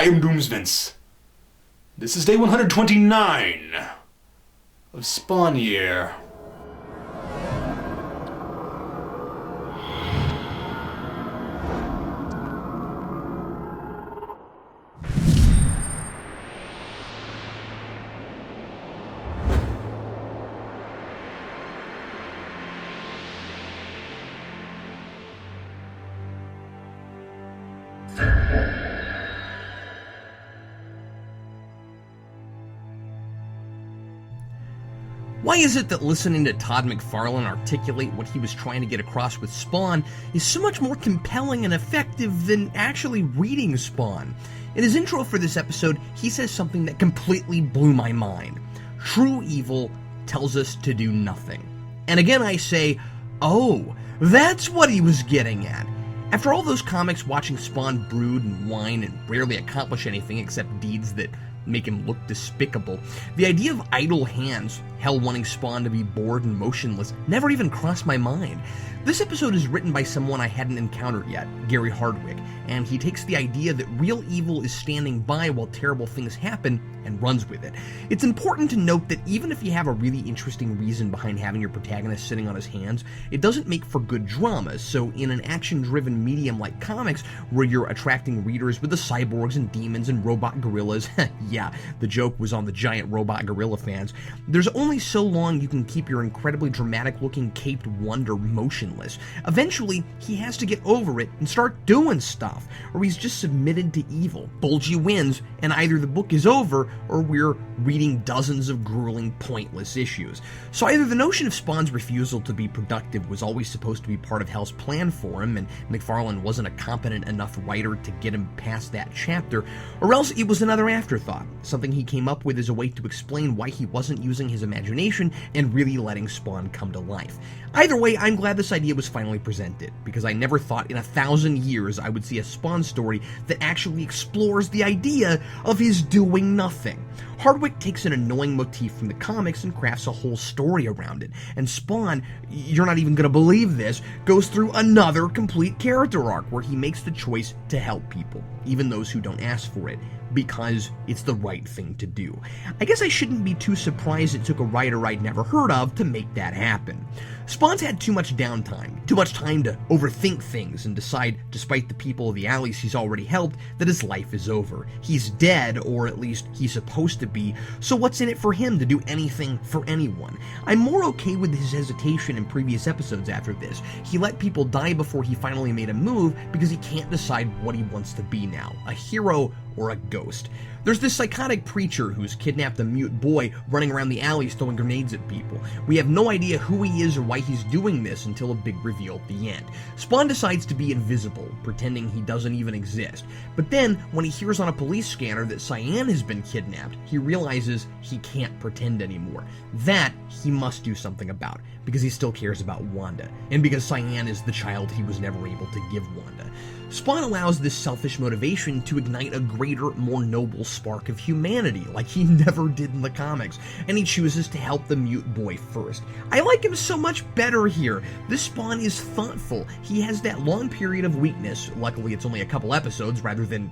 am Doomsvince. This is day 129 of Spawn Year. Why is it that listening to Todd McFarlane articulate what he was trying to get across with Spawn is so much more compelling and effective than actually reading Spawn? In his intro for this episode, he says something that completely blew my mind. True evil tells us to do nothing. And again I say, oh, that's what he was getting at. After all those comics watching Spawn brood and whine and rarely accomplish anything except deeds that make him look despicable, the idea of idle hands, hell wanting Spawn to be bored and motionless, never even crossed my mind. This episode is written by someone I hadn't encountered yet, Gary Hardwick, and he takes the idea that real evil is standing by while terrible things happen and runs with it. It's important to note that even if you have a really interesting reason behind having your protagonist sitting on his hands, it doesn't make for good drama. So in an action-driven medium like comics, where you're attracting readers with the cyborgs and demons and robot gorillas, yeah, the joke was on the giant robot gorilla fans, there's only so long you can keep your incredibly dramatic-looking caped wonder motionless. Eventually, he has to get over it and start doing stuff, or he's just submitted to evil. Bulgy wins, and either the book is over, or we're reading dozens of grueling, pointless issues. So either the notion of Spawn's refusal to be productive was always supposed to be part of Hell's plan for him, and McFarlane wasn't a competent enough writer to get him past that chapter, or else it was another afterthought, something he came up with as a way to explain why he wasn't using his imagination and really letting Spawn come to life. Either way, I'm glad this idea was finally presented, because I never thought in 1,000 years I would see a Spawn story that actually explores the idea of his doing nothing. Hardwick takes an annoying motif from the comics and crafts a whole story around it, and Spawn, you're not even going to believe this, goes through another complete character arc where he makes the choice to help people, even those who don't ask for it, because it's the right thing to do. I guess I shouldn't be too surprised it took a writer I'd never heard of to make that happen. Spawn's had too much downtime, too much time to overthink things and decide, despite the people of the alleys he's already helped, that his life is over. He's dead, or at least he's supposed to be, so what's in it for him to do anything for anyone? I'm more okay with his hesitation in previous episodes after this. He let people die before he finally made a move because he can't decide what he wants to be now, a hero or a ghost. There's this psychotic preacher who's kidnapped a mute boy running around the alleys throwing grenades at people. We have no idea who he is or why he's doing this until a big reveal at the end. Spawn decides to be invisible, pretending he doesn't even exist. But then, when he hears on a police scanner that Cyan has been kidnapped, he realizes he can't pretend anymore. That he must do something about, because he still cares about Wanda, and because Cyan is the child he was never able to give Wanda. Spawn allows this selfish motivation to ignite a greater, more noble spark of humanity, like he never did in the comics, and he chooses to help the mute boy first. I like him so much better here. This Spawn is thoughtful. He has that long period of weakness, luckily it's only a couple episodes rather than,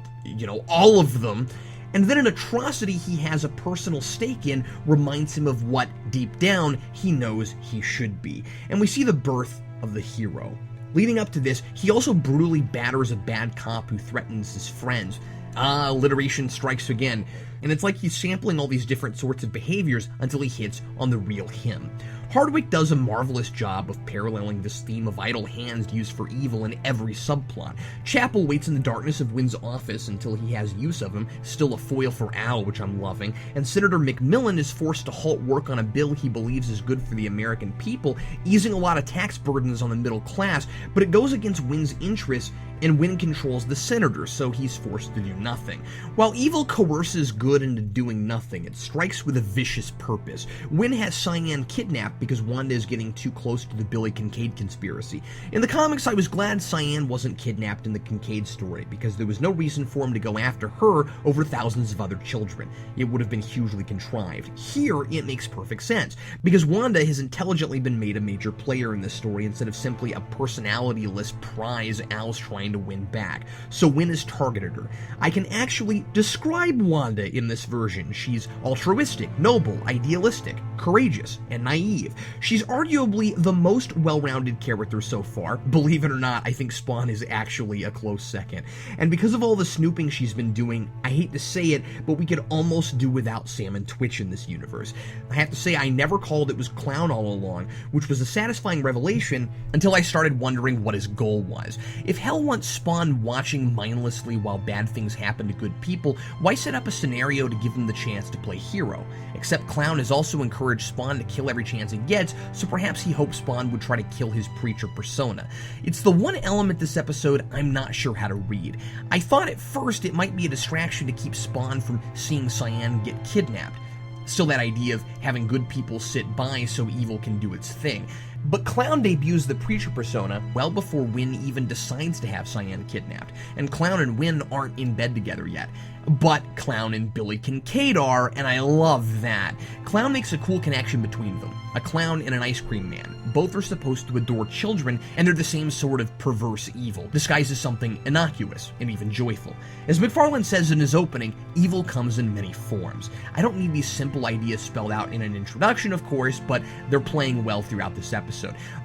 all of them, and then an atrocity he has a personal stake in reminds him of what, deep down, he knows he should be. And we see the birth of the hero. Leading up to this, he also brutally batters a bad cop who threatens his friends. Alliteration strikes again, and it's like he's sampling all these different sorts of behaviors until he hits on the real him. Hardwick does a marvelous job of paralleling this theme of idle hands used for evil in every subplot. Chapel waits in the darkness of Wynn's office until he has use of him, still a foil for Al, which I'm loving, and Senator McMillan is forced to halt work on a bill he believes is good for the American people, easing a lot of tax burdens on the middle class, but it goes against Wynn's interests, and Wynn controls the senator, so he's forced to do nothing. While evil coerces good into doing nothing, it strikes with a vicious purpose. Wynn has Cyan kidnapped because Wanda is getting too close to the Billy Kincaid conspiracy. In the comics, I was glad Cyan wasn't kidnapped in the Kincaid story, because there was no reason for him to go after her over thousands of other children. It would have been hugely contrived. Here, it makes perfect sense, because Wanda has intelligently been made a major player in this story instead of simply a personality-less prize Al's trying to win back. So Winn has targeted her. I can actually describe Wanda in this version. She's altruistic, noble, idealistic, courageous, and naive. She's arguably the most well-rounded character so far. Believe it or not, I think Spawn is actually a close second. And because of all the snooping she's been doing, I hate to say it, but we could almost do without Sam and Twitch in this universe. I have to say, I never called it was Clown all along, which was a satisfying revelation until I started wondering what his goal was. If Hell wants Spawn watching mindlessly while bad things happen to good people, why set up a scenario to give him the chance to play hero? Except Clown has also encouraged Spawn to kill every chance he gets, so perhaps he hoped Spawn would try to kill his preacher persona. It's the one element this episode I'm not sure how to read. I thought at first it might be a distraction to keep Spawn from seeing Cyan get kidnapped. Still that idea of having good people sit by so evil can do its thing. But Clown debuts the preacher persona well before Winn even decides to have Cyan kidnapped, and Clown and Winn aren't in bed together yet. But Clown and Billy Kincaid are, and I love that. Clown makes a cool connection between them. A clown and an ice cream man. Both are supposed to adore children, and they're the same sort of perverse evil, disguised as something innocuous and even joyful. As McFarlane says in his opening, evil comes in many forms. I don't need these simple ideas spelled out in an introduction, of course, but they're playing well throughout this episode.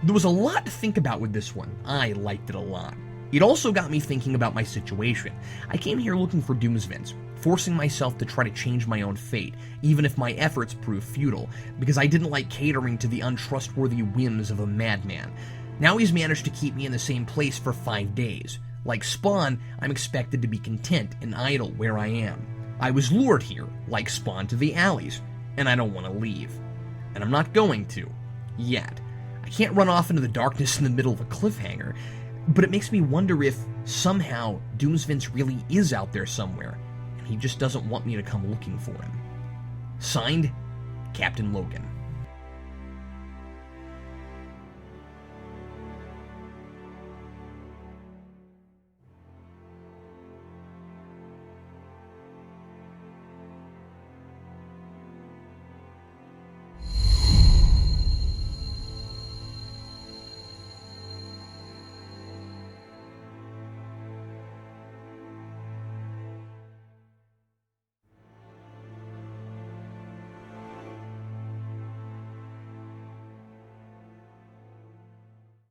There was a lot to think about with this one. I liked it a lot. It also got me thinking about my situation. I came here looking for Doomsvince, forcing myself to try to change my own fate, even if my efforts prove futile, because I didn't like catering to the untrustworthy whims of a madman. Now he's managed to keep me in the same place for 5 days. Like Spawn, I'm expected to be content and idle where I am. I was lured here, like Spawn, to the alleys, and I don't want to leave. And I'm not going to. Yet. I can't run off into the darkness in the middle of a cliffhanger, but it makes me wonder if, somehow, Doomsvince really is out there somewhere, and he just doesn't want me to come looking for him. Signed, Captain Logan.